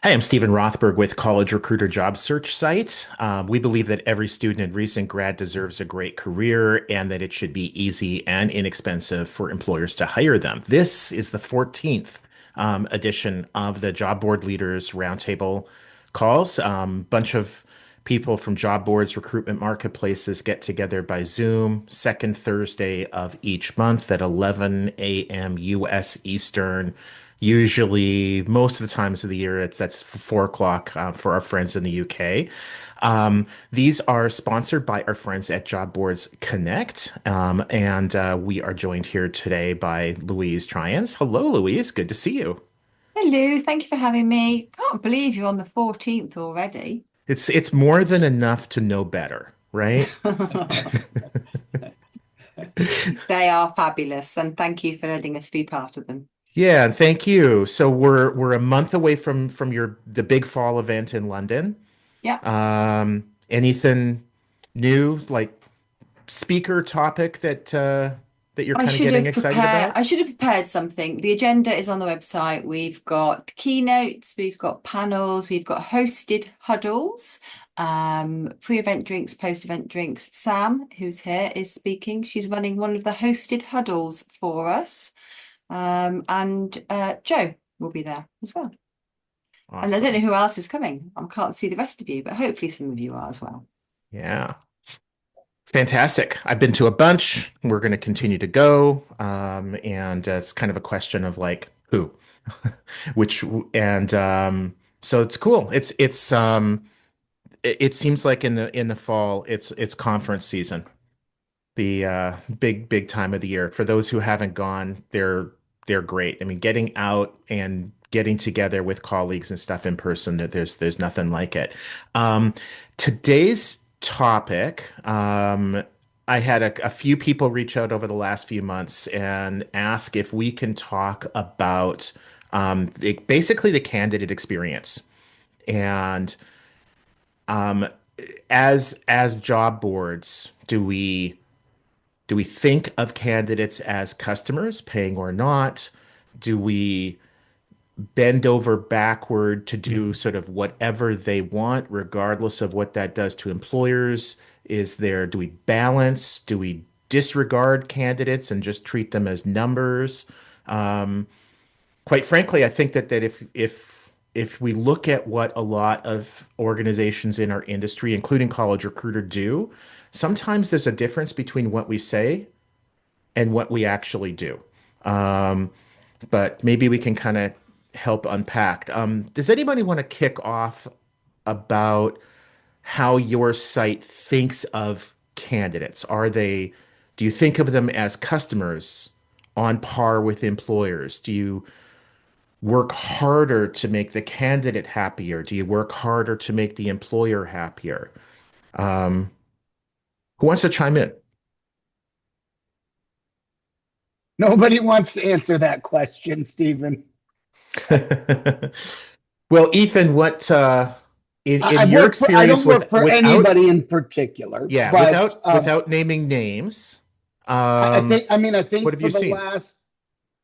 Hi, I'm Stephen Rothberg with College Recruiter Job Search Site. We believe that every student and recent grad deserves a great career and that it should be easy and inexpensive for employers to hire them. This is the 14th edition of the Job Board Leaders Roundtable calls. Bunch of people from job boards, recruitment marketplaces get together by Zoom, second Thursday of each month at 11 a.m. US Eastern. Usually, most of the times of the year, that's 4 o'clock for our friends in the UK. These are sponsored by our friends at Job Boards Connect, and we are joined here today by Louise Tryons. Hello, Louise. Good to see you. Hello, thank you for having me. Can't believe you're on the 14th already. It's more than enough to know better, right? They are fabulous, and thank you for letting us be part of them. Yeah, thank you. So we're a month away from your the big fall event in London. Yeah, Anything new, like speaker topic that you're kind of getting excited about? I should have prepared something. The agenda is on the website. We've got keynotes, we've got panels, we've got hosted huddles, pre-event drinks, post-event drinks. Sam, who's here, is speaking. She's running one of the hosted huddles for us. And Joe will be there as well. And I don't know Awesome. who else is coming. I can't see the rest of you, but hopefully some of you are as well. Yeah. Fantastic. I've been to a bunch. We're going to continue to go. And it's kind of a question of like who, which, and so it's cool. It seems like in the fall, it's conference season. The big time of the year. For those who haven't gone, they're great. I mean, getting out and getting together with colleagues and stuff in person, there's nothing like it. Um, Today's topic, I had a few people reach out over the last few months and ask if we can talk about basically the candidate experience. And um, as job boards, do we think of candidates as customers, paying or not? Do we bend over backward to do sort of whatever they want, regardless of what that does to employers? Do we balance? Do we disregard candidates and just treat them as numbers? Um, Quite frankly, I think that if we look at what a lot of organizations in our industry, including College Recruiter, do, sometimes there's a difference between what we say and what we actually do. Um, but maybe we can kind of help unpack. Does anybody want to kick off about how your site thinks of candidates? Do you think of them as customers on par with employers? Do you work harder to make the candidate happier? Do you work harder to make the employer happier? Um, who wants to chime in? Nobody wants to answer that question, Stephen. Well, Ethan, what in your I experience don't work for without anybody in particular, yeah, but without naming names, I what think have for you the seen? last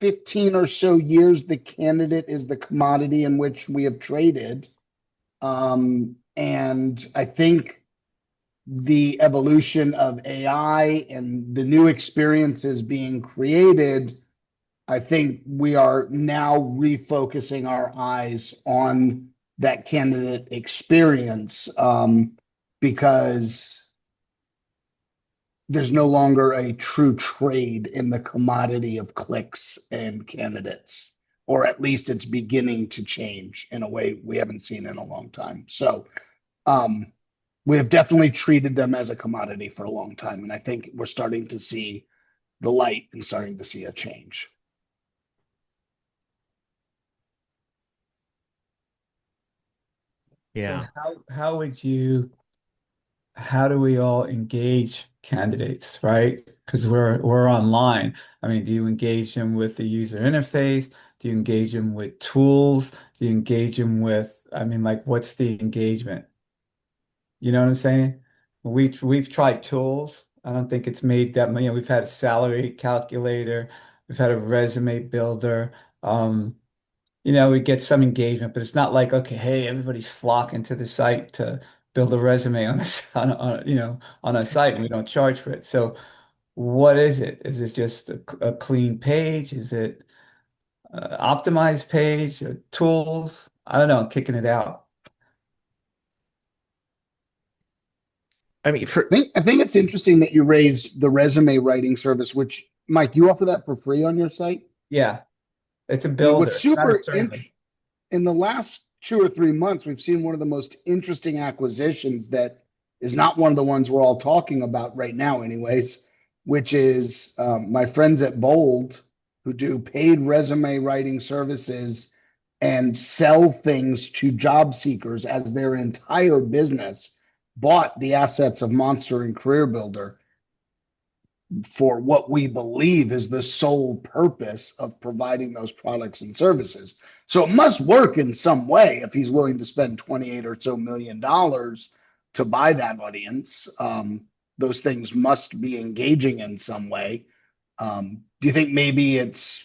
15 or so years, the candidate is the commodity in which we have traded. And I think the evolution of AI and the new experiences being created, I think we are now refocusing our eyes on that candidate experience, because there's no longer a true trade in the commodity of clicks and candidates, or at least it's beginning to change in a way we haven't seen in a long time. So um, we have definitely treated them as a commodity for a long time, and I think we're starting to see the light and starting to see a change. So Yeah. how do we all engage candidates, right? Because we're online. I mean, do you engage them with the user interface? Do you engage them with tools? Do you engage them with, I mean, like what's the engagement? You know what I'm saying? We've tried tools. I don't think it's made that many. We've had a salary calculator, we've had a resume builder. Um, we get some engagement, but it's not like, okay, hey, everybody's flocking to the site to build a resume on on a site, and we don't charge for it. So what is it? Is it just a clean page? Is it optimized page or tools? I don't know, kicking it out. I mean, I think it's interesting that you raised the resume writing service, which Mike, you offer that for free on your site. Yeah, it's a I mean, builder. what's It's not a super service. in the last 2 or 3 months, we've seen one of the most interesting acquisitions that is not one of the ones we're all talking about right now, anyways, which is my friends at Bold who do paid resume writing services and sell things to job seekers as their entire business bought the assets of Monster and Career Builder for what we believe is the sole purpose of providing those products and services. So it must work in some way if he's willing to spend 28 or so $1 million to buy that audience. Those things must be engaging in some way. Do you think maybe it's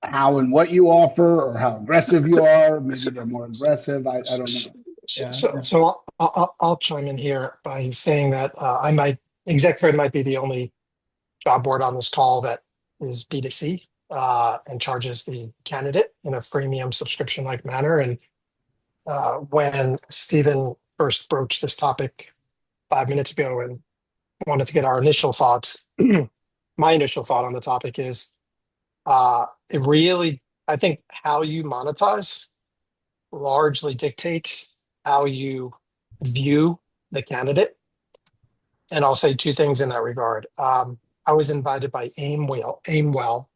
how and what you offer or how aggressive you are? Maybe So, they're more aggressive. I don't know. Yeah. I'll chime in here by saying that Exec Thread might be the only job board on this call that is B2C and charges the candidate in a freemium subscription like manner. And when Stephen first broached this topic 5 minutes ago and wanted to get our initial thoughts, my initial thought on the topic is it really, I think how you monetize largely dictates how you view the candidate. And I'll say two things in that regard. I was invited by Aimwell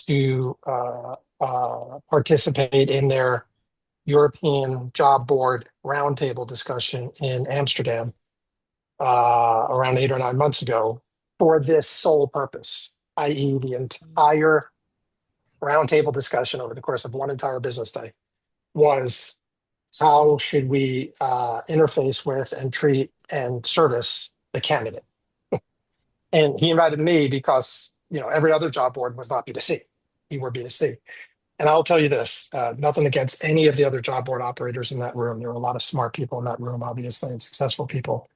to participate in their European job board roundtable discussion in Amsterdam around 8 or 9 months ago for this sole purpose, i.e., the entire roundtable discussion over the course of one entire business day was how should we interface with and treat and service the candidate. And he invited me because every other job board was not B2C. We were B2C. And I'll tell you this, nothing against any of the other job board operators in that room. There were a lot of smart people in that room, obviously, and successful people.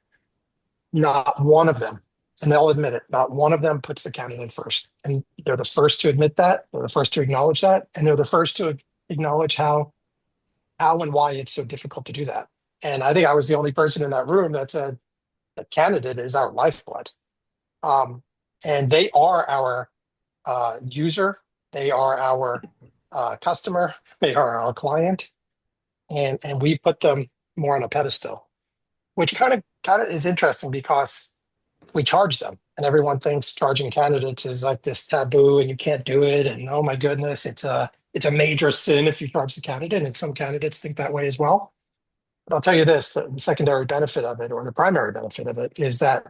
Not one of them, and they'll admit it, not one of them puts the candidate first. And they're the first to admit that. They're the first to acknowledge that. And they're the first to acknowledge how and why it's so difficult to do that. And I think I was the only person in that room that said the candidate is our lifeblood. And they are our user, they are our customer, they are our client, and we put them more on a pedestal, which kind of is interesting because we charge them, and everyone thinks charging candidates is like this taboo, and you can't do it, and oh my goodness, it's a major sin if you charge the candidate, and some candidates think that way as well. But I'll tell you this: the secondary benefit of it, or the primary benefit of it, is that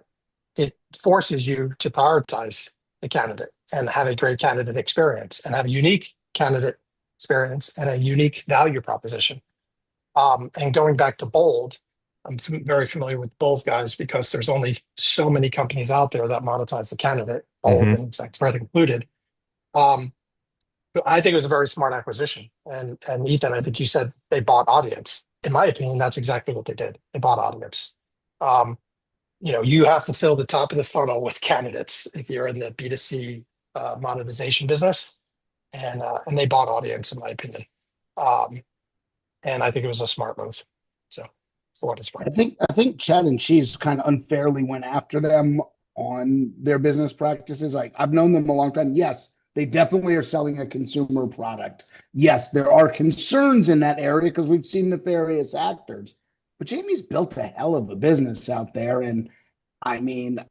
it forces you to prioritize the candidate and have a great candidate experience and have a unique candidate experience and a unique value proposition. And going back to Bold, I'm very familiar with both guys because there's only so many companies out there that monetize the candidate, Bold and Exec Thread included. I think it was a very smart acquisition. And Ethan, I think you said they bought audience. In my opinion, that's exactly what they did. They bought audience. You have to fill the top of the funnel with candidates if you're in the B2C monetization business, and they bought audience, in my opinion, and I think it was a smart move. So, for what it's worth, I think Chad and Cheese kind of unfairly went after them on their business practices. Like I've known them a long time. Yes, they definitely are selling a consumer product. Yes, there are concerns in that area because we've seen nefarious actors. But Jamie's built a hell of a business out there. And I mean,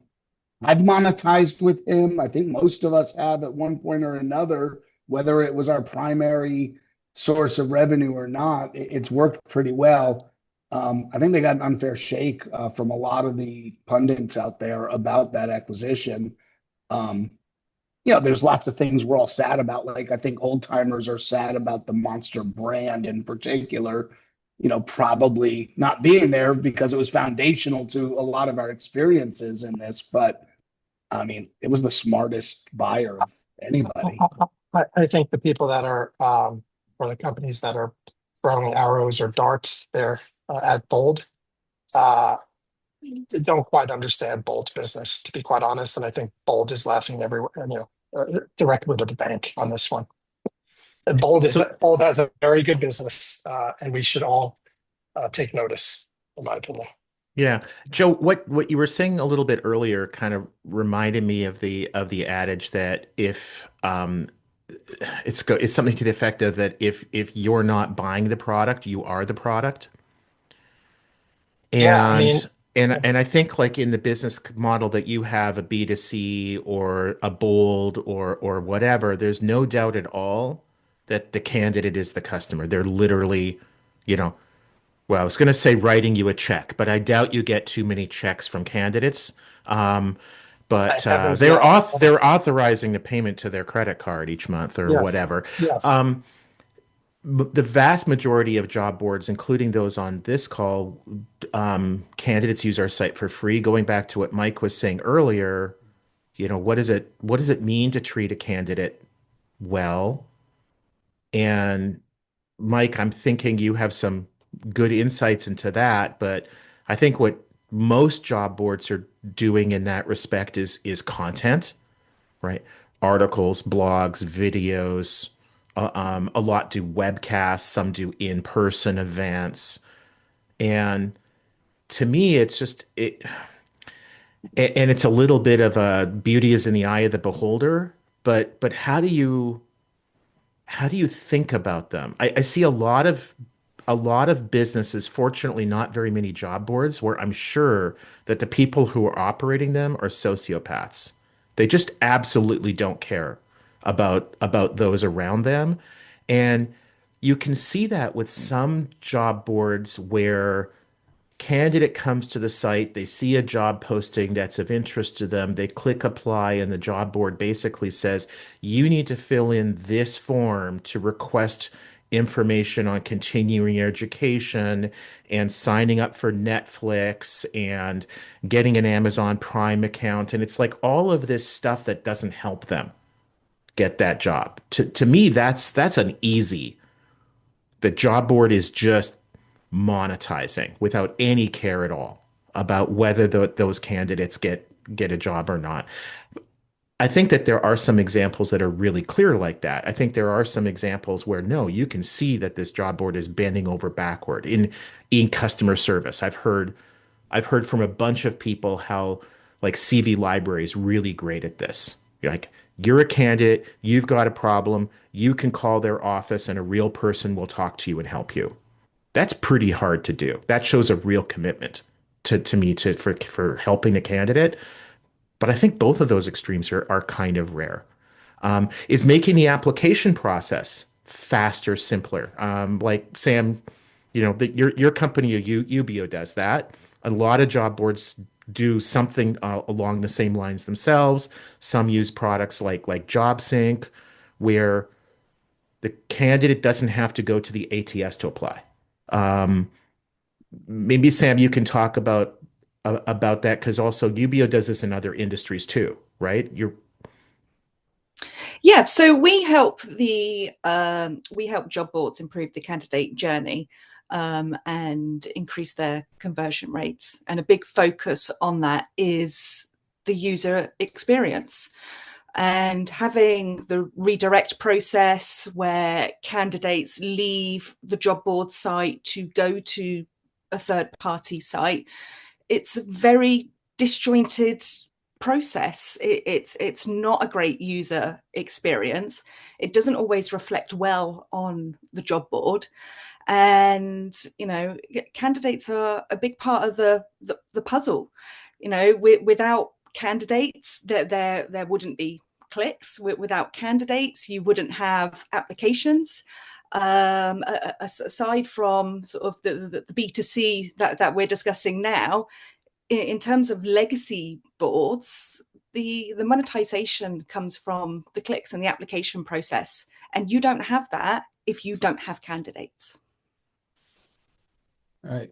I've monetized with him. I think most of us have at one point or another, whether it was our primary source of revenue or not. It's worked pretty well. I think they got an unfair shake from a lot of the pundits out there about that acquisition. Um, there's lots of things we're all sad about. Like I think old timers are sad about the Monster brand in particular, probably not being there because it was foundational to a lot of our experiences in this. But I mean, it was the smartest buyer of anybody. I think the people that are for the companies that are throwing arrows or darts there at Bold. Uh, don't quite understand Bold's business, to be quite honest. And I think Bold is laughing everywhere, directly to the bank on this one. And So Bold has a very good business, and we should all take notice, in my opinion. yeah, Joe, what you were saying a little bit earlier kind of reminded me of the adage that if it's something to the effect of that if you're not buying the product, you are the product. Yeah, I mean, And I think like in the business model that you have, a B2C or a Bold or whatever, there's no doubt at all that the candidate is the customer. They're literally, you know, well, I was going to say writing you a check, but I doubt you get too many checks from candidates. Um, thank but heavens, no. they're authorizing the payment to their credit card each month or Yes, whatever. yes. Um, the vast majority of job boards, including those on this call, candidates use our site for free. Going back to what Mike was saying earlier, what does it mean to treat a candidate well? And Mike, I'm thinking you have some good insights into that, but I think what most job boards are doing in that respect is content, right? Articles, blogs, videos. A lot do webcasts, some do in-person events. And to me, it's just and it's a little bit of a beauty is in the eye of the beholder, but how do you think about them? I see a lot of businesses, fortunately not very many job boards, where I'm sure that the people who are operating them are sociopaths. They just absolutely don't care about those around them. And you can see that with some job boards where candidate comes to the site, they see a job posting that's of interest to them, they click apply, and the job board basically says, you need to fill in this form to request information on continuing education and signing up for Netflix and getting an Amazon Prime account. And it's like all of this stuff that doesn't help them get that job. To me, that's an easy. The job board is just monetizing without any care at all about whether those candidates get a job or not. I think that there are some examples that are really clear like that. I think there are some examples where no, you can see that this job board is bending over backward in customer service. I've heard from a bunch of people how like CV Library is really great at this. You're like, you're a candidate, you've got a problem, you can call their office and a real person will talk to you and help you. That's pretty hard to do. That shows a real commitment to me for helping the candidate. But I think both of those extremes are kind of rare. Is making the application process faster, simpler. Like Sam, your company, UBO, does that. A lot of job boards do something along the same lines themselves. Some use products like JobSync, where the candidate doesn't have to go to the ATS to apply. Um, Maybe Sam, you can talk about that because also UBO does this in other industries too, right? You're Yeah, so we help job boards improve the candidate journey and increase their conversion rates. And a big focus on that is the user experience and having the redirect process where candidates leave the job board site to go to a third party site. It's a very disjointed process. It's not a great user experience. It doesn't always reflect well on the job board. And candidates are a big part of the puzzle. Without candidates, there wouldn't be clicks. Without candidates, you wouldn't have applications. Aside from sort of the B2C that we're discussing now, in terms of legacy boards, the monetization comes from the clicks and the application process. And you don't have that if you don't have candidates. All right.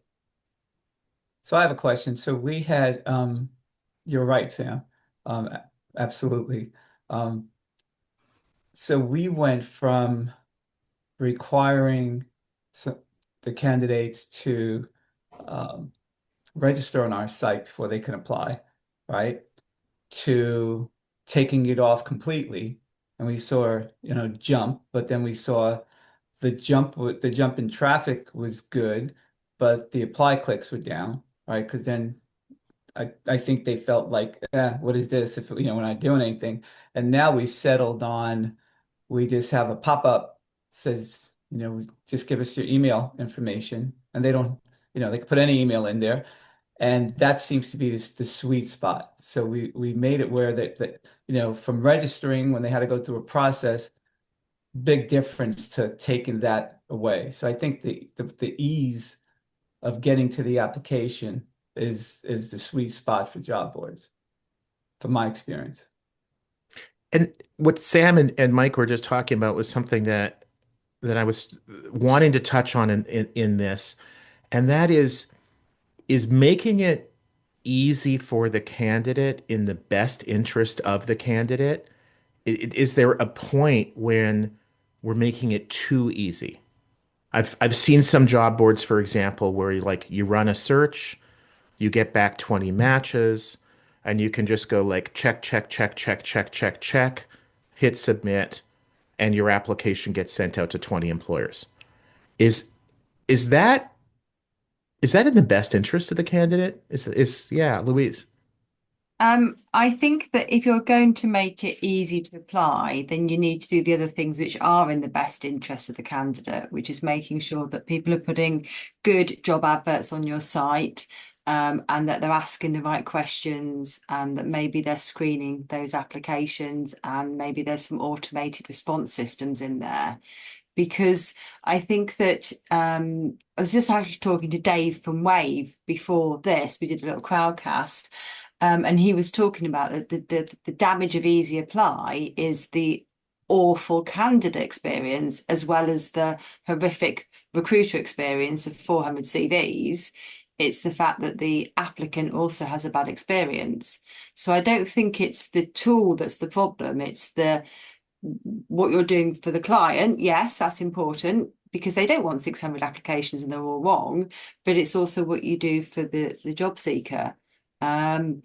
So I have a question. So we had, you're right, Sam. Absolutely. Um, so we went from requiring the candidates to um, register on our site before they can apply, right? To taking it off completely. And we saw, jump, but then we saw the jump in traffic was good, but the apply clicks were down, right? Because then I think they felt like, what is this if we're not doing anything? And now we settled on we just have a pop-up says, just give us your email information, and they don't, they can put any email in there, and that seems to be the sweet spot. So we made it where that from registering when they had to go through a process, big difference to taking that away. So I think the ease of getting to the application is the sweet spot for job boards, from my experience. And what Sam and Mike were just talking about was something that I was wanting to touch on in this, and that is making it easy for the candidate in the best interest of the candidate. Is there a point when we're making it too easy? I've seen some job boards, for example, where you run a search, you get back 20 matches, and you can just go like check, check, check, check, check, check, check, hit submit, and your application gets sent out to 20 employers. Is is that is that in the best interest of the candidate? Yeah, Louise. I think that if you're going to make it easy to apply, then you need to do the other things which are in the best interest of the candidate, which is making sure that people are putting good job adverts on your site, and that they're asking the right questions, and that maybe they're screening those applications, and maybe there's some automated response systems in there. Because I think that I was just actually talking to Dave from Wave before this. We did a little crowdcast, and he was talking about that the damage of easy apply is the awful candidate experience as well as the horrific recruiter experience of 400 CVs. It's the fact that the applicant also has a bad experience. So I don't think it's the tool that's the problem. It's what you're doing for the client. Yes, that's important because they don't want 600 applications and they're all wrong, but it's also what you do for the job seeker. And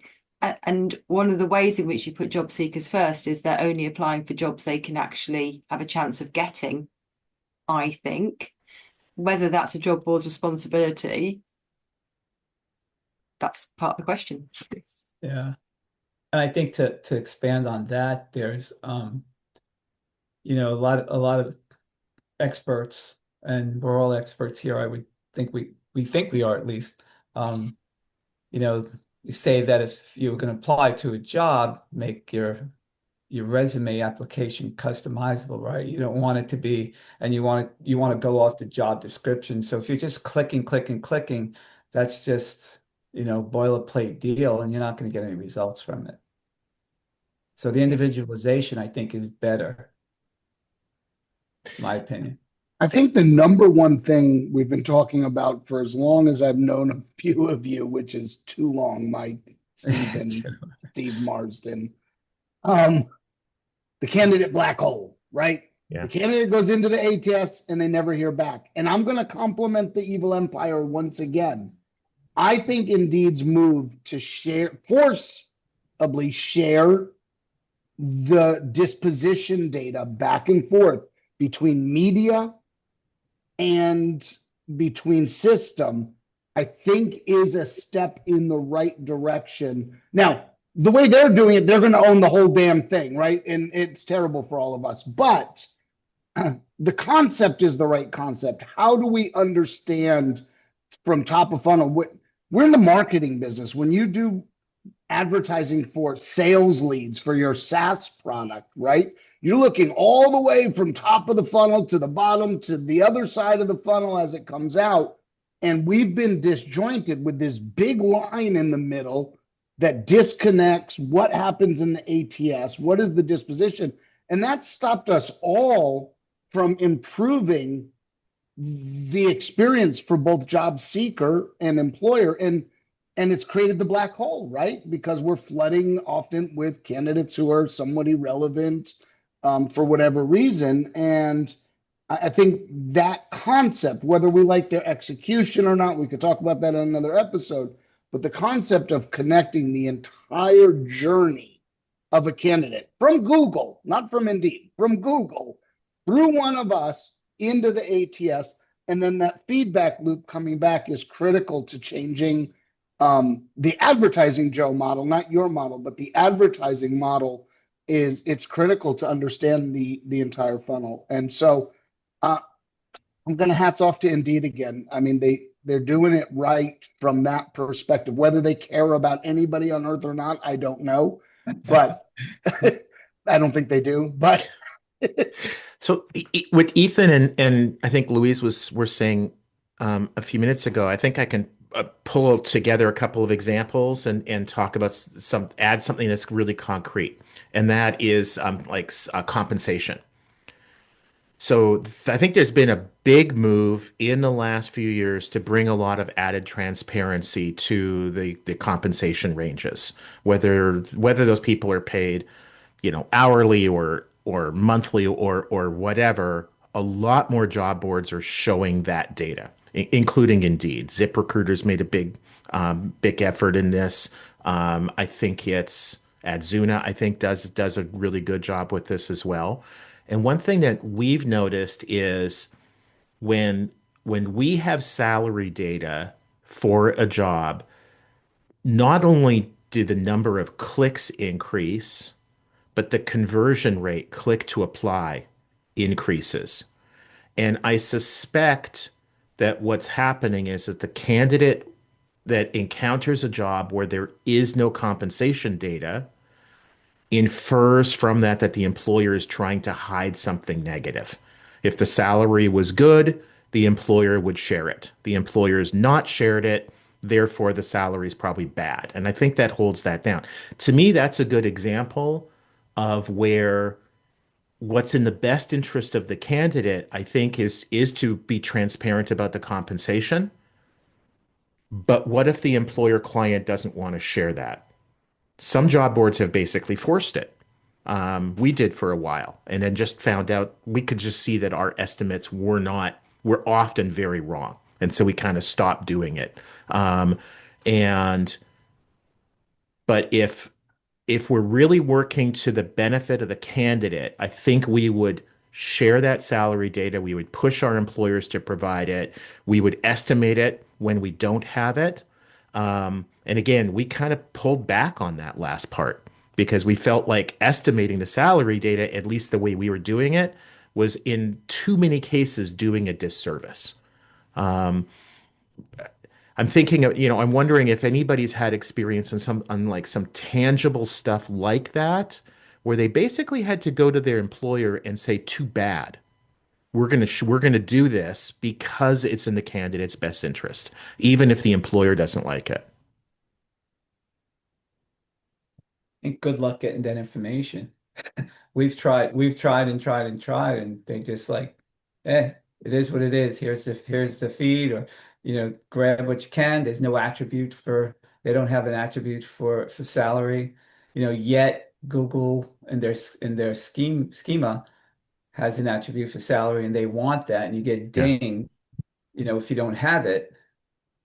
one of the ways in which you put job seekers first is they're only applying for jobs they can actually have a chance of getting, I think. Whether that's a job board's responsibility, that's part of the question. Yeah. And I think to expand on that, there's a lot of experts, and we're all experts here. I would think we think we are at least. You know, you say that if you're going to apply to a job, make your resume application customizable, right? You don't want it to be, and you want to go off the job description. So if you're just clicking, clicking, clicking, that's just, boilerplate deal, and you're not going to get any results from it. So the individualization, I think, is better, my opinion. I think the number one thing we've been talking about for as long as I've known a few of you, which is too long, Mike, Steve Marsden, the candidate black hole, right? Yeah. The candidate goes into the ATS and they never hear back. And I'm going to compliment the evil empire once again. I think Indeed's move to forcibly share the disposition data back and forth between media and between system, I think is a step in the right direction. Now, the way they're doing it, they're going to own the whole damn thing, right? And it's terrible for all of us. But the concept is the right concept. How do we understand from top of funnel? We're in the marketing business. When you do advertising for sales leads for your SaaS product, right? You're looking all the way from top of the funnel to the bottom to the other side of the funnel as it comes out. And we've been disjointed with this big line in the middle that disconnects what happens in the ATS, what is the disposition. And that stopped us all from improving the experience for both job seeker and employer. And it's created the black hole, right? Because we're flooding often with candidates who are somewhat irrelevant for whatever reason. And I think that concept, whether we like their execution or not, we could talk about that in another episode, but the concept of connecting the entire journey of a candidate from Google, not from Indeed, from Google, through one of us into the ATS, and then that feedback loop coming back is critical to changing the advertising Joe model, not your model, but the advertising model it's critical to understand the entire funnel. And so uh, I'm going to hats off to Indeed again. I mean, they're doing it right from that perspective. Whether they care about anybody on earth or not, I don't know, but I don't think they do. But So with Ethan and I think Louise were saying a few minutes ago, I think I can pull together a couple of examples and talk about add something that's really concrete, and that is compensation. So I think there's been a big move in the last few years to bring a lot of added transparency to the compensation ranges, whether those people are paid, hourly or monthly or whatever. A lot more job boards are showing that data, including Indeed. ZipRecruiter's made a big effort in this. I think it's Adzuna, I think does a really good job with this as well. And one thing that we've noticed is when when we have salary data for a job, not only do the number of clicks increase, but the conversion rate, click to apply, increases. And I suspect that what's happening is that the candidate that encounters a job where there is no compensation data infers from that the employer is trying to hide something negative. If the salary was good, the employer would share it. The employer has not shared it, therefore the salary is probably bad. And I think that holds that down. To me, that's a good example of where what's in the best interest of the candidate, I think, is to be transparent about the compensation. But what if the employer client doesn't want to share that? Some job boards have basically forced it. We did for a while, and then just found out we could just see that our estimates were often very wrong, and so we kind of stopped doing it. And but if we're really working to the benefit of the candidate, I think we would share that salary data. We would push our employers to provide it. We would estimate it when we don't have it. And again, we kind of pulled back on that last part because we felt like estimating the salary data, at least the way we were doing it, was in too many cases doing a disservice. I'm thinking of, I'm wondering if anybody's had experience on like some tangible stuff like that, where they basically had to go to their employer and say, "Too bad. We're gonna do this because it's in the candidate's best interest, even if the employer doesn't like it." And good luck getting that information. We've tried and tried and tried, and they just like, it is what it is. Here's the feed, or grab what you can. There's no attribute for they don't have an attribute for salary. Yet Google in their schema has an attribute for salary, and they want that, and you get Yeah. dinged, if you don't have it.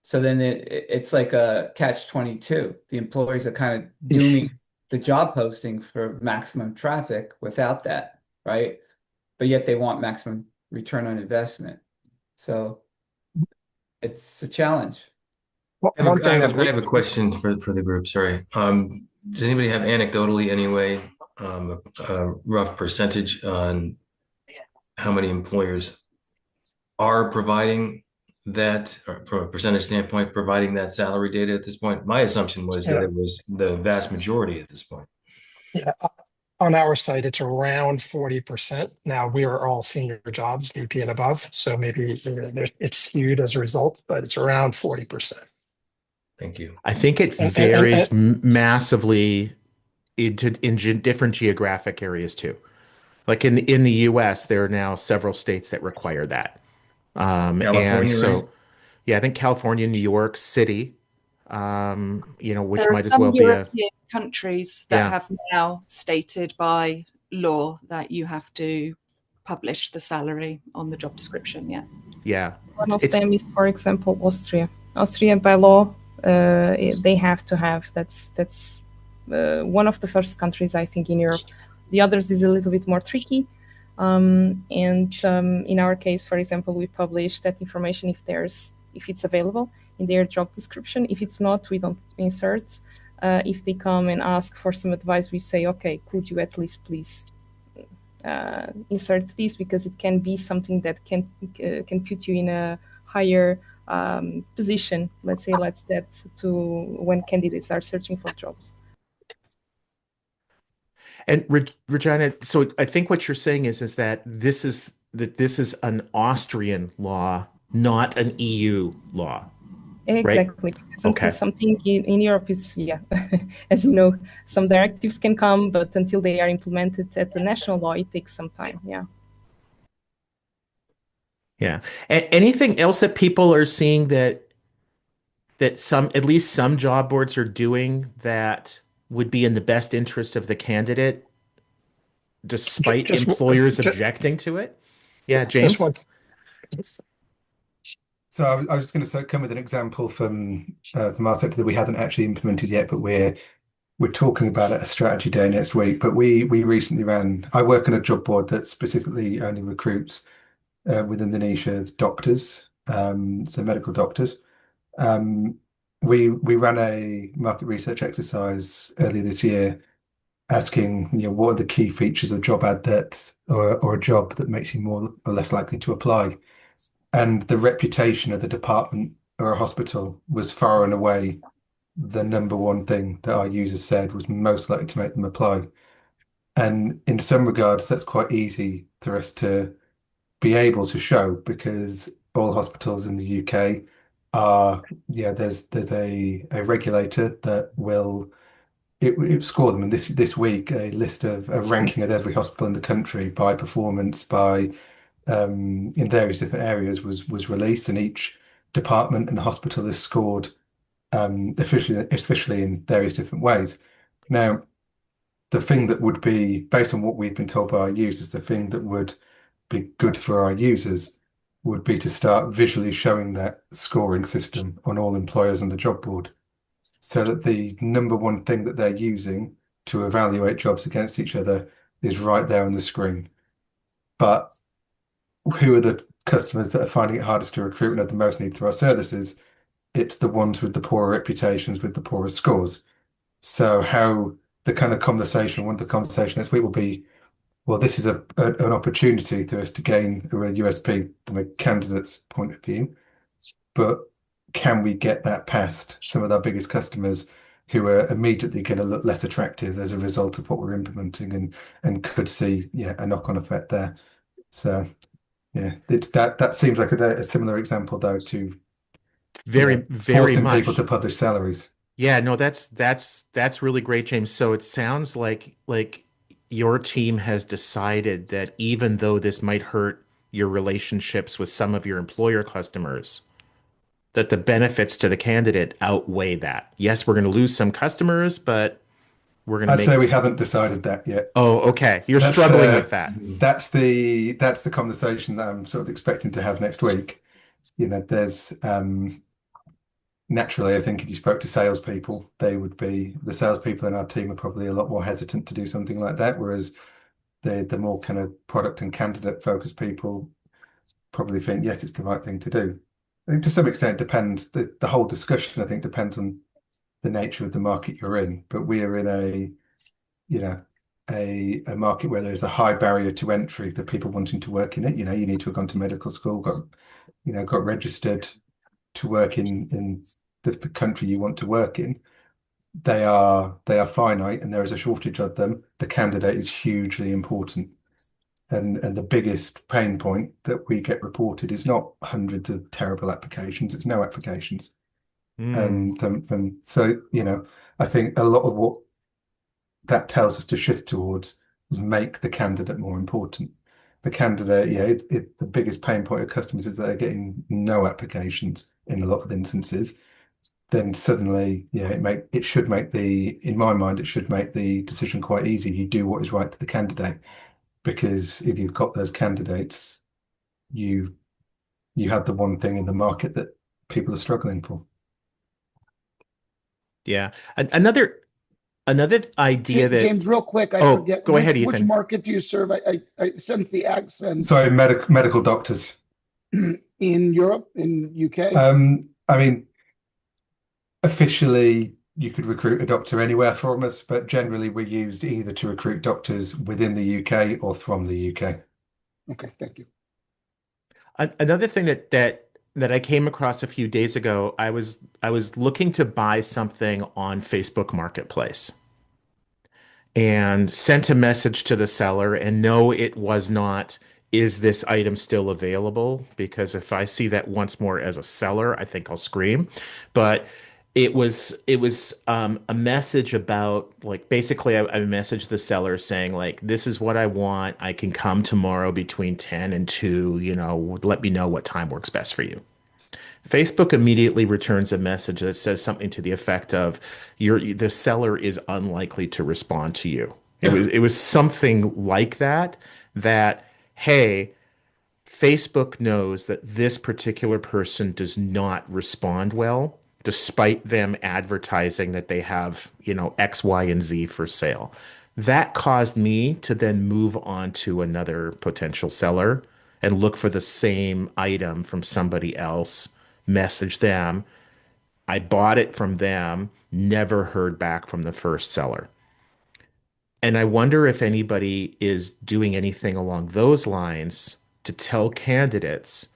So then it's like a catch 22. The employers are kind of dooming the job posting for maximum traffic without that, right? But yet they want maximum return on investment. So it's a challenge. One thing that I have a question for the group. Sorry. Does anybody have anecdotally anyway, a rough percentage on how many employers are providing that, or from a percentage standpoint, providing that salary data at this point? My assumption was that yeah, it was the vast majority at this point. yeah, on our site, it's around 40%. Now we are all senior jobs, VP and above, so maybe it's skewed as a result, but it's around 40%. Thank you. I think it varies massively in different geographic areas too. Like in the US, there are now several states that require that. And California, right? so, yeah, I think California, New York City, which There are might as some well be a, European countries that yeah, have now stated by law that you have to publish the salary on the job description yet. Yeah. One of It's them is, for example, Austria. Austria by law, they have to have. That's one of the first countries I think in Europe. The others is a little bit more tricky. In our case, for example, we publish that information if it's available in their job description. If it's not, we don't insert. If they come and ask for some advice, we say, okay, could you at least please insert this, because it can be something that can put you in a higher position, let's say like that, to when candidates are searching for jobs. And Regina, so I think what you're saying is that this is an Austrian law, not an EU law, right? Exactly, because until Okay. something in Europe is, yeah, as you know, some directives can come, but until they are implemented at the national law, it takes some time. Yeah. Yeah. Anything else that people are seeing that some at least some job boards are doing that would be in the best interest of the candidate, despite Just, employers just, objecting to it? Yeah, just James? one. So I was just going to come with an example from our sector that we haven't actually implemented yet, but we're talking about it at a strategy day next week. But we recently ran. I work on a job board that specifically only recruits within the niche of doctors, so medical doctors. We ran a market research exercise earlier this year, asking, what are the key features of job ad that or a job that makes you more or less likely to apply. And the reputation of the department or a hospital was far and away the number one thing that our users said was most likely to make them apply. And in some regards, that's quite easy for us to be able to show, because all hospitals in the UK are, there's a regulator that will score them. And this week, a list of a ranking of every hospital in the country by performance, by in various different areas was released, and each department and hospital is scored officially in various different ways. Now, the thing that would be, based on what we've been told by our users, the thing that would be good for our users would be to start visually showing that scoring system on all employers on the job board, so that the number one thing that they're using to evaluate jobs against each other is right there on the screen. But who are the customers that are finding it hardest to recruit and have the most need for our services? It's the ones with the poorer reputations, with the poorer scores. So how the kind of conversation, one of the conversation next week will be, well, this is an opportunity to us to gain a USP from a candidate's point of view, but can we get that past some of our biggest customers who are immediately going to look less attractive as a result of what we're implementing, and could see a knock-on effect there. So it's that seems like a similar example though to Very forcing much. people to publish salaries. Yeah, no, that's really great, James. So it sounds like your team has decided that even though this might hurt your relationships with some of your employer customers, that the benefits to the candidate outweigh that. Yes, we're going to lose some customers, but we're going to I'd make. say we haven't decided that yet. Oh, okay. You're struggling with that. That's the conversation that I'm sort of expecting to have next week. There's naturally, I think if you spoke to salespeople, the salespeople in our team are probably a lot more hesitant to do something like that, whereas the more kind of product and candidate focused people probably think, yes, it's the right thing to do. I think to some extent it depends. The whole discussion, I think, depends on the nature of the market you're in. But we are in a market where there's a high barrier to entry for people wanting to work in it. You need to have gone to medical school, got registered to work in the country you want to work in. They are finite, and there is a shortage of them. The candidate is hugely important. And the biggest pain point that we get reported is not hundreds of terrible applications, it's no applications. So, I think a lot of what that tells us to shift towards is make the candidate more important. The candidate, the biggest pain point of customers is that they're getting no applications in a lot of instances. Then suddenly, it should make in my mind, it should make the decision quite easy. You do what is right to the candidate, because if you've got those candidates, you have the one thing in the market that people are struggling for. Yeah. Another idea that, James, real quick, I oh, forget go ahead, which Ethan. market do you serve? I sense the accent So medical doctors. in Europe, in UK. I mean, officially, you could recruit a doctor anywhere from us, but generally we're used either to recruit doctors within the UK or from the UK. Okay, thank you. Another thing that I came across a few days ago, I was looking to buy something on Facebook Marketplace and sent a message to the seller, and no, it was not, is this item still available? Because if I see that once more as a seller, I think I'll scream. But it was a message about, like, basically I messaged the seller saying, like, this is what I want. I can come tomorrow between 10 and 2, let me know what time works best for you. Facebook immediately returns a message that says something to the effect of, the seller is unlikely to respond to you. It was something like that, hey, Facebook knows that this particular person does not respond well, despite them advertising that they have, X, Y, and Z for sale. That caused me to then move on to another potential seller and look for the same item from somebody else, message them. I bought it from them, never heard back from the first seller. And I wonder if anybody is doing anything along those lines to tell candidates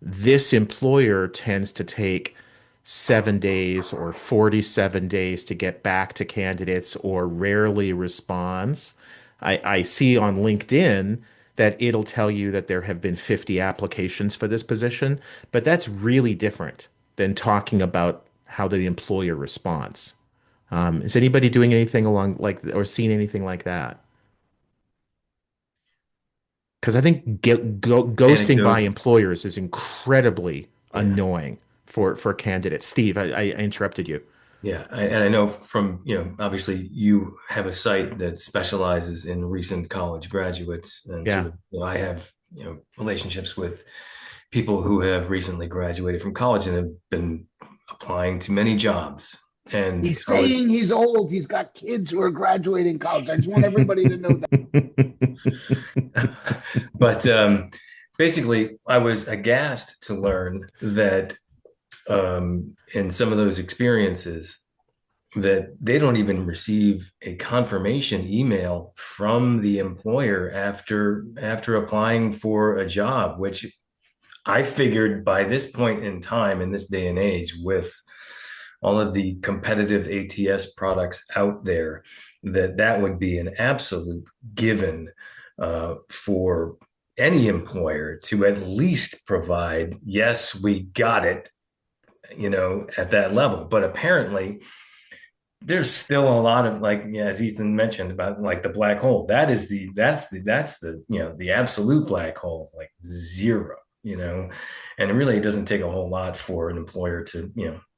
this employer tends to take 7 days or 47 days to get back to candidates or rarely responds. I see on LinkedIn that it'll tell you that there have been 50 applications for this position, but that's really different than talking about how the employer responds. Is anybody doing anything along like or seen anything like that? Because I think ghosting by Anecdote. employers is incredibly Yeah. annoying for candidates. Steve, I interrupted you. Yeah, and I know from, obviously you have a site that specializes in recent college graduates, and sort Yeah. of, I have, relationships with people who have recently graduated from college and have been applying to many jobs. And He's I would, saying he's old. He's got kids who are graduating college. I just want everybody to know that. but basically, I was aghast to learn that in some of those experiences, that they don't even receive a confirmation email from the employer after applying for a job, which I figured by this point in time, in this day and age, with all of the competitive ATS products out there, that would be an absolute given for any employer to at least provide, yes, we got it, at that level. But apparently, there's still a lot of, like, yeah, as Ethan mentioned about, like, the black hole. That's the the absolute black hole, like zero, and really it doesn't take a whole lot for an employer to,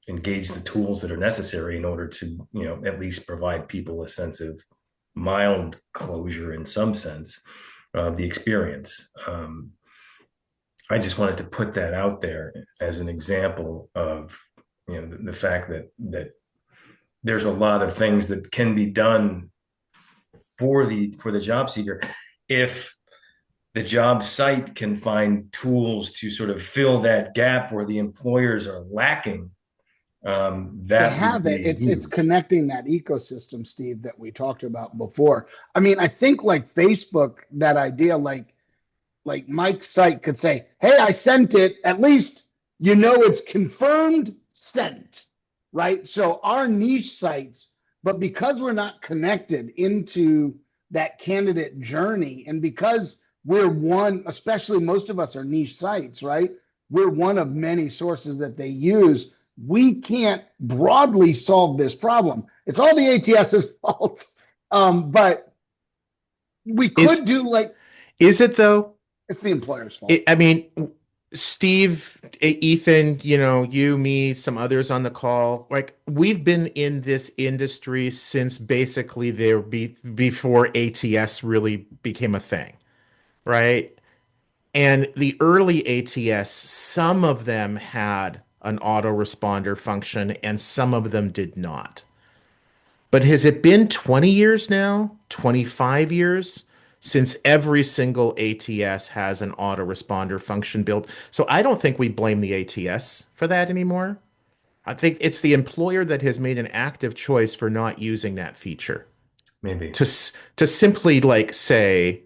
engage the tools that are necessary in order to, at least provide people a sense of mild closure in some sense of the experience. I just wanted to put that out there as an example of, the fact that there's a lot of things that can be done for the job seeker if the job site can find tools to sort of fill that gap where the employers are lacking. They That would have it. be It's huge. connecting that ecosystem, Steve, that we talked about before. I mean, I think like Facebook, that idea, like Mike's site could say, "Hey, I sent it. At least it's confirmed sent." Right? So our niche sites, but because we're not connected into that candidate journey, and because we're one, especially most of us are niche sites, right? We're one of many sources that they use. We can't broadly solve this problem. It's all the ATS's fault. But we Is could do like is it though? it's the employer's fault. I mean, Steve, Ethan, you, me, some others on the call, like we've been in this industry since basically before ATS really became a thing. right? And the early ATS, some of them had an autoresponder function and some of them did not. But has it been 20 years now, 25 years since every single ATS has an autoresponder function built? So I don't think we blame the ATS for that anymore. I think it's the employer that has made an active choice for not using that feature Maybe. to to simply like say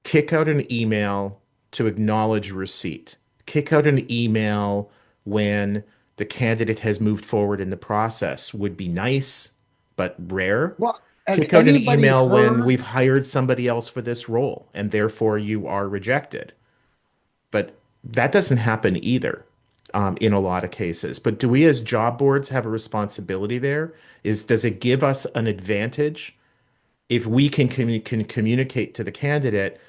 kick out an email to acknowledge receipt, kick out an email when the candidate has moved forward in the process would be nice but rare. Well, has Kick out an anybody email when heard? we've hired somebody else for this role and therefore you are rejected. But that doesn't happen either, in a lot of cases. But do we as job boards have a responsibility there? Does it give us an advantage if we can communicate to the candidate,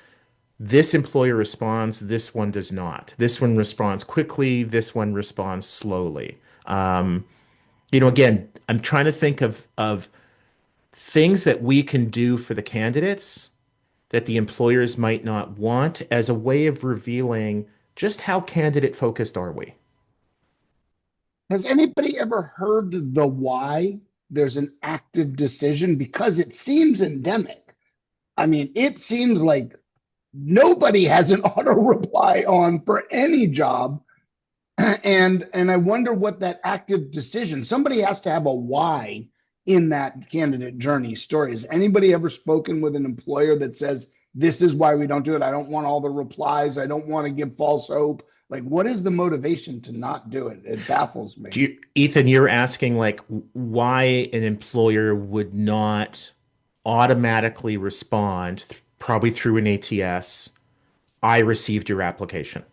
this employer responds, this one does not. This one responds quickly, this one responds slowly. Again, I'm trying to think of things that we can do for the candidates that the employers might not want as a way of revealing just how candidate focused are we. Has anybody ever heard the why there's an active decision? Because it seems endemic. I mean, it seems like nobody has an auto reply on for any job. And I wonder what that active decision, somebody has to have a why in that candidate journey story. Has anybody ever spoken with an employer that says, this is why we don't do it? I don't want all the replies. I don't want to give false hope. Like, what is the motivation to not do it? It baffles me. Ethan, you're asking like why an employer would not automatically respond, probably through an ATS, I received your application.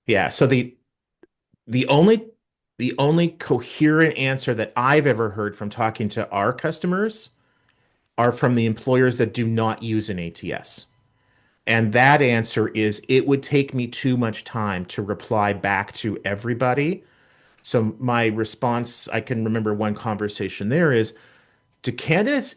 Yeah. So the only the only coherent answer that I've ever heard from talking to our customers are from the employers that do not use an ATS. And that answer is it would take me too much time to reply back to everybody. So my response, I can remember one conversation there is, do candidates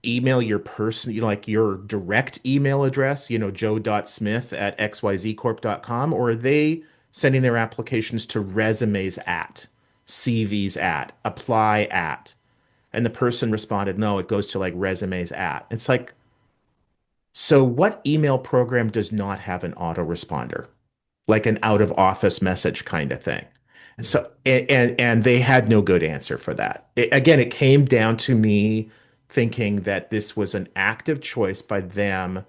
email your person, like your direct email address, joe.smith at xyzcorp.com, or are they sending their applications to resumes at, CVs at, apply at? And the person responded, no, it goes to like resumes at. It's like, so what email program does not have an autoresponder? Like an out of office message kind of thing. And so and they had no good answer for that. Again, it came down to me thinking that this was an active choice by them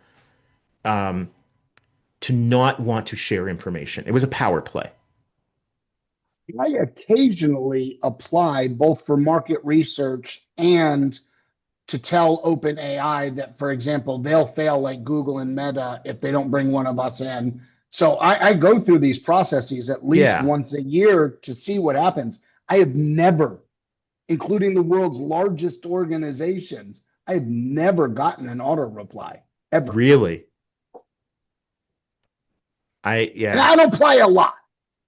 um, to not want to share information. It was a power play. I occasionally apply both for market research and to tell OpenAI that, for example, they'll fail like Google and Meta if they don't bring one of us in. So I go through these processes at least Yeah, once a year to see what happens. I have never, including the world's largest organizations, I have never gotten an auto reply ever. really. And Yeah. I don't play a lot.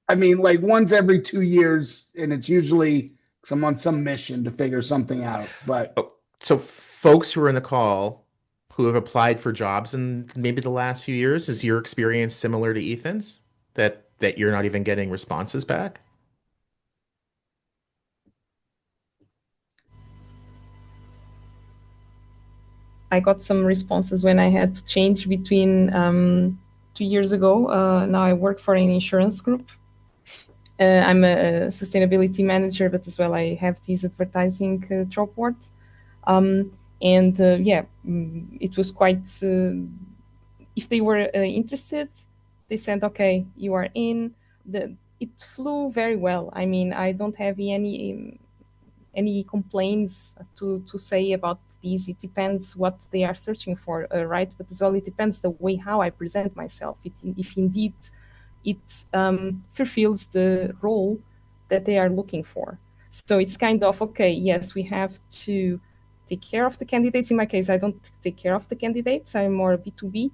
I mean, like once every 2 years, and it's usually I'm on some mission to figure something out. But Oh, so folks who are in the call who have applied for jobs in maybe the last few years, is your experience similar to Ethan's? That you're not even getting responses back? I got some responses when I had to change between 2 years ago. Now I work for an insurance group. I'm a sustainability manager, but as well I have this advertising job board. And yeah, it was quite. If they were interested, they said, "Okay, you are in." It flew very well. I mean, I don't have any complaints to say about these. It depends what they are searching for, right? But as well, it depends the way how I present myself. If indeed it fulfills the role that they are looking for. So it's kind of okay. Yes, we have to take care of the candidates. In my case, I don't take care of the candidates. I'm more B2B.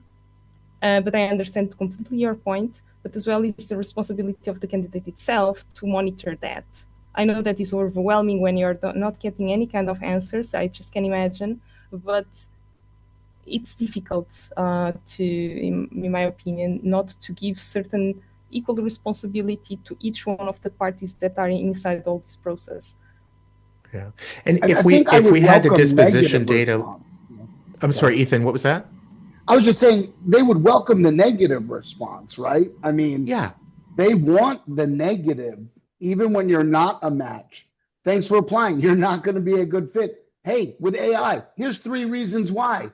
But I understand completely your point. But as well, it's the responsibility of the candidate itself to monitor that. I know that is overwhelming when you're not getting any kind of answers. I just can imagine. But it's difficult in my opinion, not to give certain equal responsibility to each one of the parties that are inside all this process. Yeah. And I think I if would we had the welcome disposition negative data, response. I'm Go ahead. sorry, Ethan, what was that? I was just saying they would welcome the negative response, right? I mean, Yeah. they want the negative, even when you're not a match. Thanks for applying. You're not going to be a good fit. Hey, with AI, here's 3 reasons why.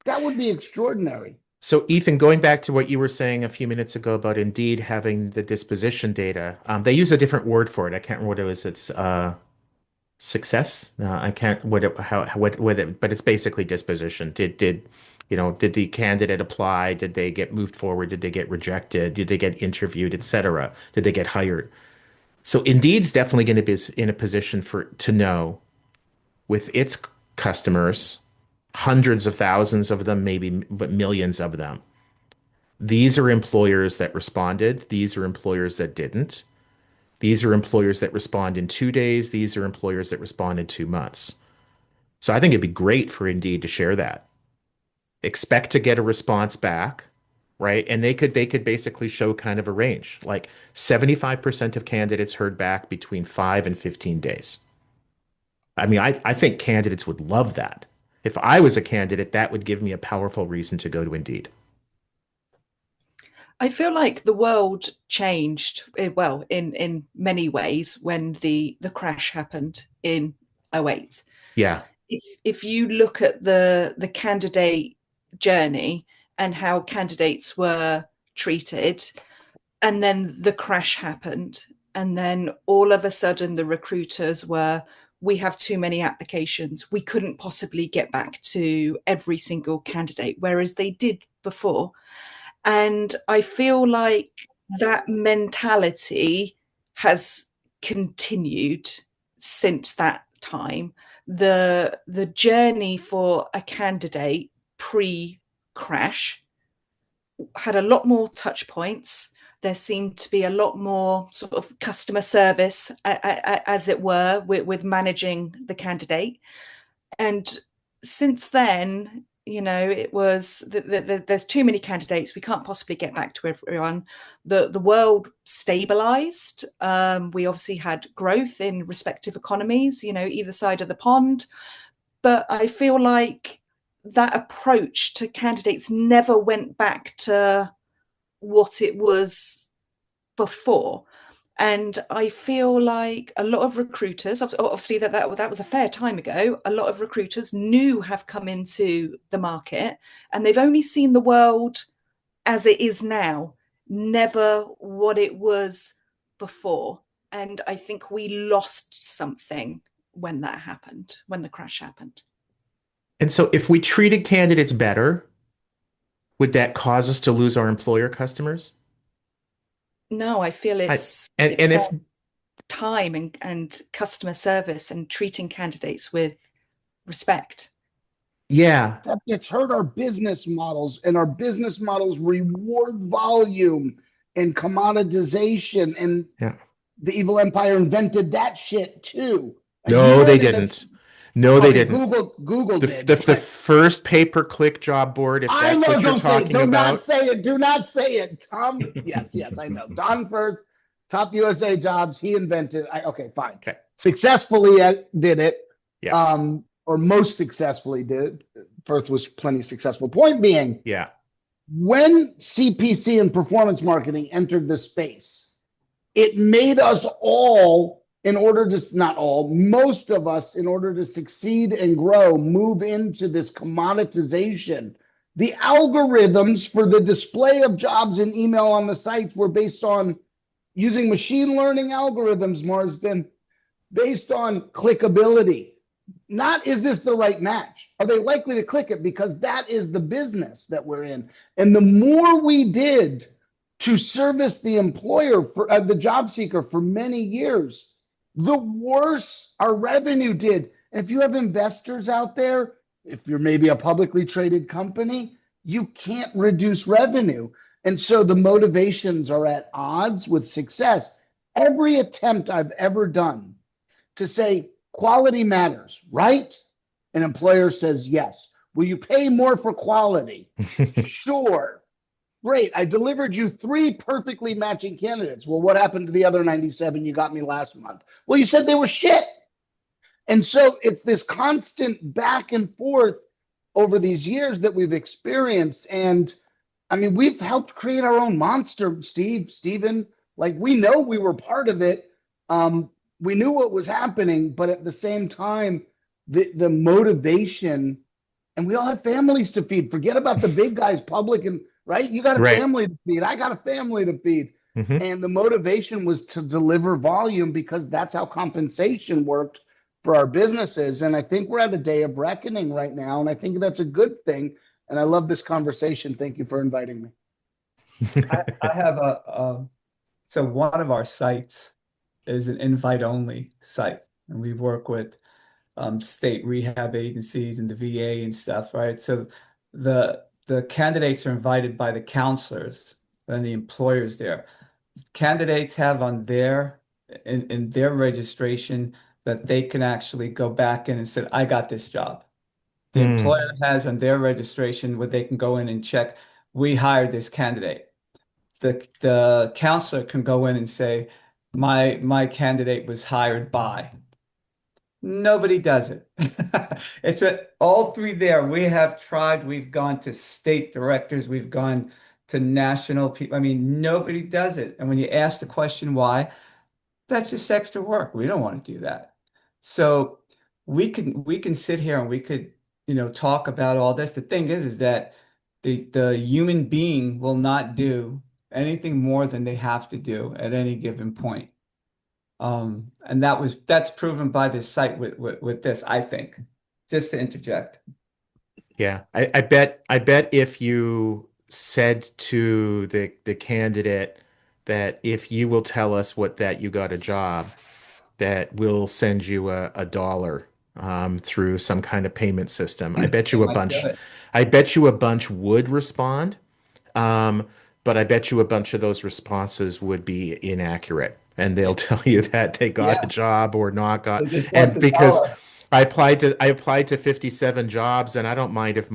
That would be extraordinary. So, Ethan, going back to what you were saying a few minutes ago about Indeed having the disposition data, they use a different word for it. I can't remember what it was. It's success. I can't what it, but it's basically disposition. Did the candidate apply? Did they get moved forward? Did they get rejected? Did they get interviewed, etc.? Did they get hired? So Indeed's definitely going to be in a position to know with its customers, hundreds of thousands of them, maybe but millions of them. These are employers that responded. These are employers that didn't. These are employers that respond in 2 days. These are employers that respond in 2 months. So I think it'd be great for Indeed to share that. Expect to get a response back, right? And they could basically show kind of a range. Like 75% of candidates heard back between 5 and 15 days. I mean, I think candidates would love that. If I was a candidate, that would give me a powerful reason to go to Indeed. I feel like the world changed, well, in many ways when the crash happened in 2008. Yeah. If you look at the candidate journey and how candidates were treated, and then the crash happened, and then all of a sudden the recruiters were, we have too many applications, we couldn't possibly get back to every single candidate, whereas they did before. And I feel like that mentality has continued since that time. The journey for a candidate pre-crash had a lot more touch points. There seemed to be a lot more sort of customer service, as it were, with managing the candidate. And since then, it was there's too many candidates. We can't possibly get back to everyone. The world stabilized. We obviously had growth in respective economies, either side of the pond. But I feel like that approach to candidates never went back to what it was before. And I feel like a lot of recruiters, obviously that was a fair time ago, a lot of recruiters new have come into the market and they've only seen the world as it is now, never what it was before. And I think we lost something when that happened, when the crash happened. And so if we treated candidates better, would that cause us to lose our employer customers? No, I feel it's if time and customer service and treating candidates with respect. Yeah. It's hurt our business models, and our business models reward volume and commoditization. And the evil empire invented that shit too. No, they didn't. No, they didn't. Google did. The first pay-per-click job board, if that's what you're talking about. Do not say it. Tom, yes, I know. Don Firth, top USA jobs, he invented. Okay, fine. Okay. Successfully did it. Yeah. Or most successfully did. Firth was plenty successful. Point being, when CPC and performance marketing entered the space, it made us all, most of us, in order to succeed and grow, move into this commoditization. The algorithms for the display of jobs in email on the sites were based on using machine learning algorithms, Marsden, based on clickability. Not, is this the right match? Are they likely to click it? Because that is the business that we're in. And the more we did to service the employer, for the job seeker, for many years, the worse our revenue did. And if you have investors out there, if you're maybe a publicly traded company, you can't reduce revenue. And so the motivations are at odds with success. Every attempt I've ever done to say quality matters, right? An employer says yes. Will you pay more for quality? Sure. Great. I delivered you 3 perfectly matching candidates. Well, what happened to the other 97 you got me last month? Well, you said they were shit. And so it's this constant back and forth over these years that we've experienced. And I mean, we've helped create our own monster, Stephen. Like, we know we were part of it. We knew what was happening, but at the same time, the motivation, and we all have families to feed. Forget about the big guys, public and right. You got a Right. family to feed. I got a family to feed. Hmm. And the motivation was to deliver volume because that's how compensation worked for our businesses. And I think we're at a day of reckoning right now. And I think that's a good thing. And I love this conversation. Thank you for inviting me. I have so one of our sites is an invite only site, and we work with state rehab agencies and the VA and stuff, right? So the candidates are invited by the counselors and the employers there. Candidates have on their in their registration that they can actually go back in and say, I got this job. The Mm. employer has on their registration where they can go in and check, we hired this candidate. The counselor can go in and say, my candidate was hired by. Nobody does it. It's all three there. We have tried, we've gone to state directors, we've gone to national people. I mean, nobody does it. And when you ask the question why, that's just extra work. We don't want to do that. So we can sit here and we could, talk about all this. The thing is that the human being will not do anything more than they have to do at any given point. And that's proven by this site with this, I think. Just to interject. Yeah, I bet if you said to the candidate that if you will tell us what that you got a job, that we'll send you a dollar through some kind of payment system. They might do it. I bet you a bunch would respond. Um, but I bet you a bunch of those responses would be inaccurate, and they'll tell you that they got a Yeah, job or not got. they just want And the because dollar. I applied to 57 jobs, and I don't mind if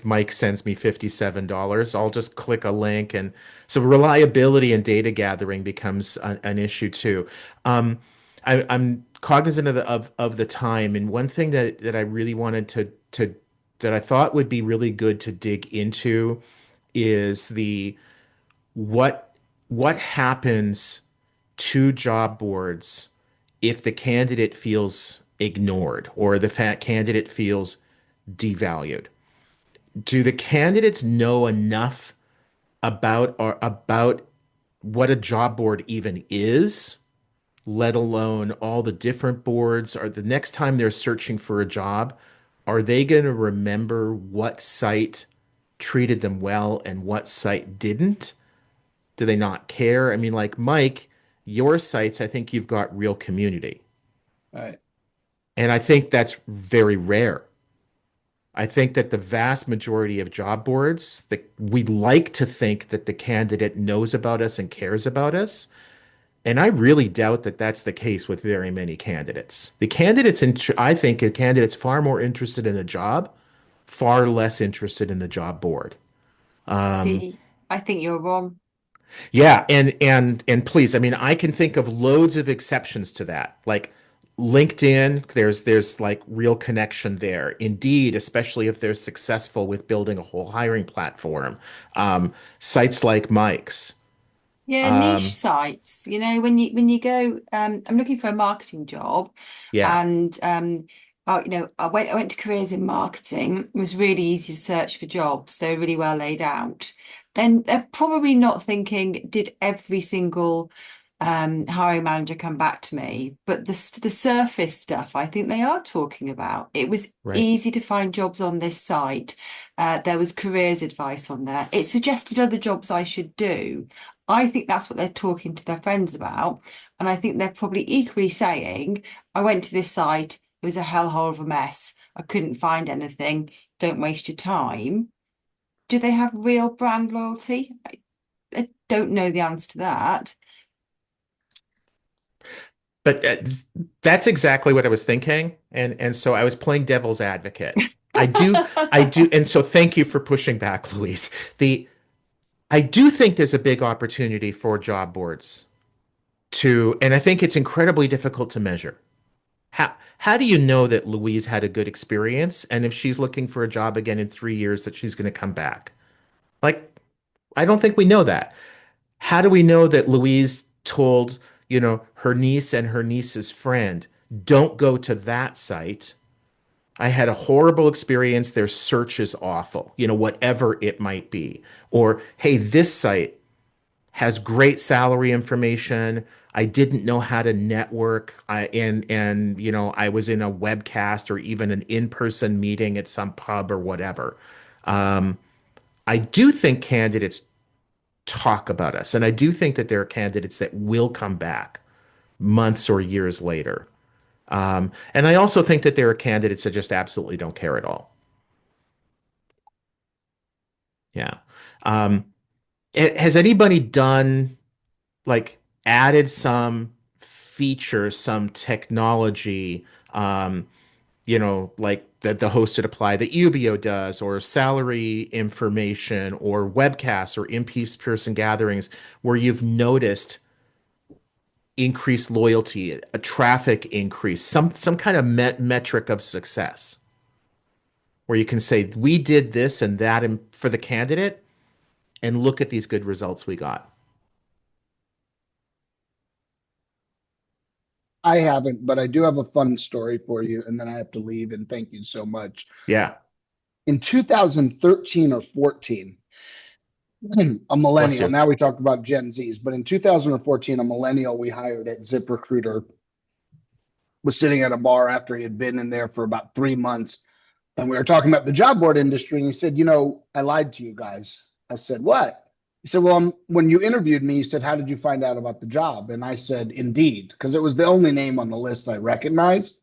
Mike sends me $57. I'll just click a link, and so reliability and data gathering becomes an issue too. Um, I'm cognizant of the time, and one thing that I really wanted to that I thought would be really good to dig into is the what what happens to job boards if the candidate feels ignored or the candidate feels devalued. Do the candidates know enough about what a job board even is, let alone all the different boards? Or the next time they're searching for a job, are they going to remember what site treated them well and what site didn't? Do they not care? I mean, like Mike, your sites, I think you've got real community. Right. And I think that's very rare. I think that the vast majority of job boards, that we like to think that the candidate knows about us and cares about us. And I really doubt that that's the case with very many candidates. I think a candidate's far more interested in the job, far less interested in the job board. Um, See, I think you're wrong. Yeah, and please, I mean, I can think of loads of exceptions to that. Like LinkedIn, there's like real connection there. Indeed, especially if they're successful with building a whole hiring platform. Sites like Mike's. Yeah, niche Um, sites. When you go, I'm looking for a marketing job, yeah, and I went to careers in marketing. It was really easy to search for jobs. They're really well laid out. Then they're probably not thinking, did every single hiring manager come back to me? But the surface stuff, I think they are talking about. It was right. easy to find jobs on this site. There was careers advice on there. It suggested other jobs I should do. I think that's what they're talking to their friends about. And I think they're probably equally saying, I went to this site, it was a hellhole of a mess. I couldn't find anything. Don't waste your time. Do they have real brand loyalty? I don't know the answer to that. But that's exactly what I was thinking, and so I was playing devil's advocate. I do, and so thank you for pushing back, Louise. I do think there's a big opportunity for job boards and I think it's incredibly difficult to measure. How do you know that Louise had a good experience, and if she's looking for a job again in 3 years, that she's going to come back? Like, I don't think we know that. How do we know that Louise told, her niece and her niece's friend, don't go to that site? I had a horrible experience. Their search is awful, whatever it might be. Or, hey, this site has great salary information. I didn't know how to network. I was in a webcast or even an in-person meeting at some pub or whatever. Um, I do think candidates talk about us, and I do think that there are candidates that will come back months or years later. And I also think that there are candidates that just absolutely don't care at all. Yeah. Um, has anybody done like added some feature, some technology, like the hosted apply that UBO does, or salary information, or webcasts, or in-person gatherings, where you've noticed increased loyalty, a traffic increase, some kind of metric of success, where you can say we did this and that for the candidate, and look at these good results we got. I haven't, but I do have a fun story for you, and then I have to leave. And thank you so much. Yeah. In 2013 or 14, a Bless millennial, you. now we talk about Gen Zs, but in 2014, a millennial we hired at ZipRecruiter was sitting at a bar after he had been in there for about 3 months. And we were talking about the job board industry. And he said, I lied to you guys. I said, what? He said, well, when you interviewed me, he said, how did you find out about the job? And I said, Indeed, because it was the only name on the list I recognized.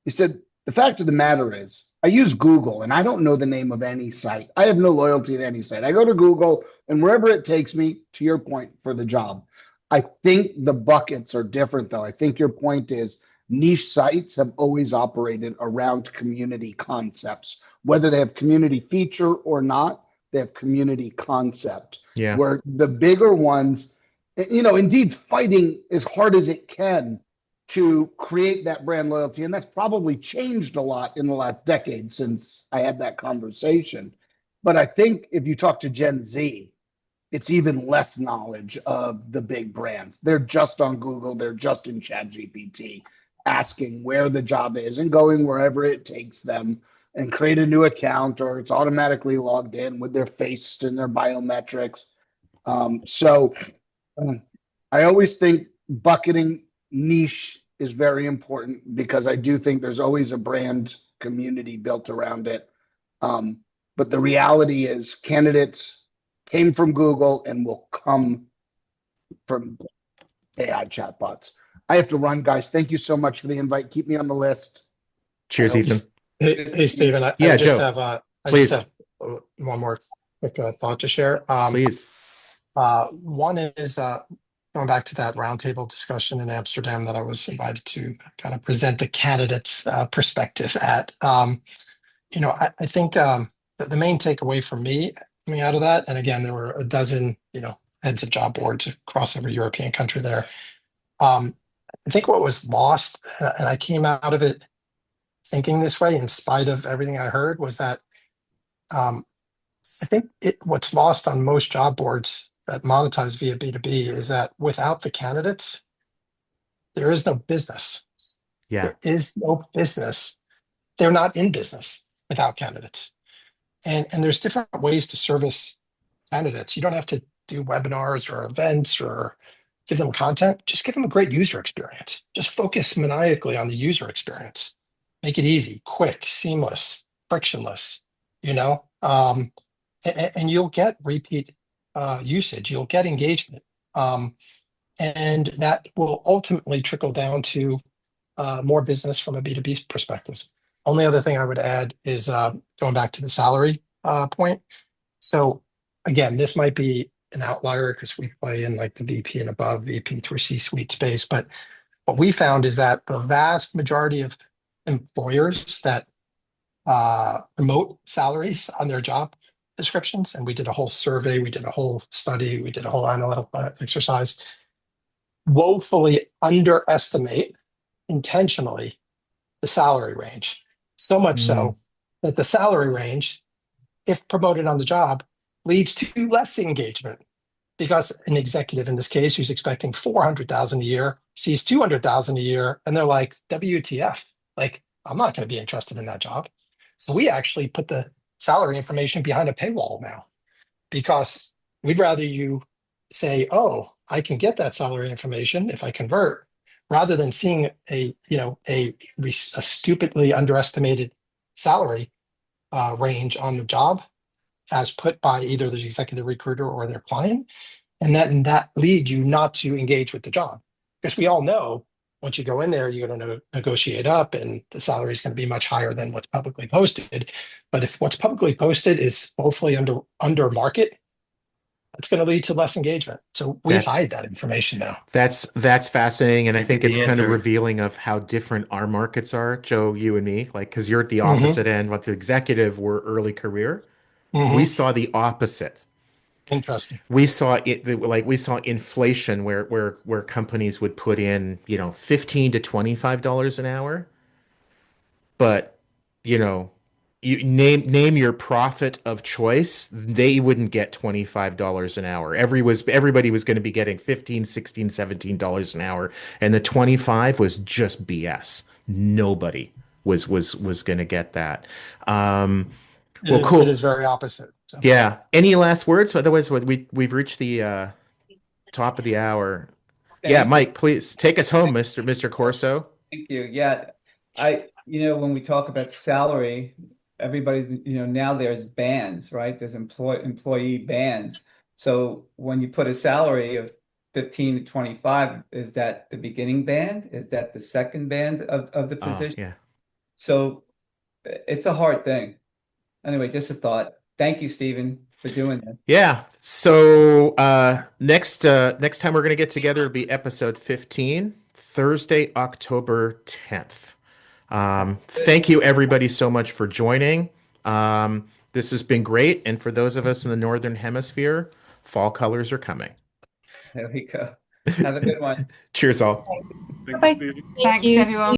He said, the fact of the matter is, I use Google and I don't know the name of any site. I have no loyalty to any site. I go to Google and wherever it takes me, to your point, for the job. I think the buckets are different, though. I think your point is niche sites have always operated around community concepts, whether they have community feature or not, they have community concept. Yeah. Where the bigger ones, Indeed's fighting as hard as it can to create that brand loyalty. And that's probably changed a lot in the last decade since I had that conversation. But I think if you talk to Gen Z, it's even less knowledge of the big brands. They're just on Google, they're just in ChatGPT, asking where the job is and going wherever it takes them and create a new account, or it's automatically logged in with their face and their biometrics. So I always think bucketing niche is very important because I do think there's always a brand community built around it. But the reality is candidates came from Google and will come from AI chatbots. I have to run, guys. Thank you so much for the invite. Keep me on the list. Cheers, Ethan. Hey, Stephen. Yeah, I just Joe. have Please. one more quick thought to share. Please. One is going back to that roundtable discussion in Amsterdam that I was invited to kind of present the candidates' perspective at. I think the main takeaway for me coming out of that, and again, there were a dozen, heads of job boards across every European country there. I think what was lost, and I came out of it thinking this way in spite of everything I heard, was that I think what's lost on most job boards that monetize via B2B is that without the candidates, there is no business. Yeah. There is no business. They're not in business without candidates. And there's different ways to service candidates. You don't have to do webinars or events or give them content. Just give them a great user experience. Just focus maniacally on the user experience. Make it easy, quick, seamless, frictionless, and you'll get repeat usage. You'll get engagement. And that will ultimately trickle down to more business from a B2B perspective. Only other thing I would add is going back to the salary point. So again, this might be an outlier because we play in like the VP and above, VP through C-suite space. But what we found is that the vast majority of employers that promote salaries on their job descriptions. And we did a whole survey, we did a whole study, we did a whole analytical exercise, woefully underestimate intentionally the salary range. So much so that the salary range, if promoted on the job, leads to less engagement, because an executive in this case who's expecting 400,000 a year sees 200,000 a year, and they're like, WTF? Like, I'm not going to be interested in that job. So we actually put the salary information behind a paywall now, because we'd rather you say, oh, I can get that salary information if I convert, rather than seeing a stupidly underestimated salary range on the job as put by either the executive recruiter or their client, and that lead you not to engage with the job. Because we all know once you go in there, you're going to negotiate up, and the salary is going to be much higher than what's publicly posted. But if what's publicly posted is woefully under market, that's going to lead to less engagement. So we That's hide that information now. that's fascinating, and I think it's The kind of answer. revealing of how different our markets are, Joe, you and me. Like, because you're at the Mm-hmm. opposite end. With the executive, we're early career. We Mm-hmm. saw the opposite. Interesting. We saw it like we saw inflation where companies would put in, $15 to $25 an hour, but you know, you name your profit of choice, they wouldn't get $25 an hour. Everybody was going to be getting 15, 16, $17 an hour, and the 25 was just BS. Nobody was going to get that. Well, It is cool. very opposite. So. Yeah. Any last words? Otherwise, we've reached the top of the hour. Yeah, Thank you. Mike, please take us home, Mr. Corso. Thank you. Yeah. When we talk about salary, everybody's, now there's bands, right? There's employee bands. So when you put a salary of 15 to 25, is that the beginning band? Is that the second band of the Oh, position? yeah. So it's a hard thing. Anyway, just a thought. Thank you, Stephen, for doing this. Yeah. So next time we're gonna get together, it'll be episode 15, Thursday, October 10th. Thank you everybody so much for joining. This has been great, and for those of us in the Northern Hemisphere, fall colors are coming. There we go. Have a good one. Cheers, all. Bye. Thanks, you. everyone.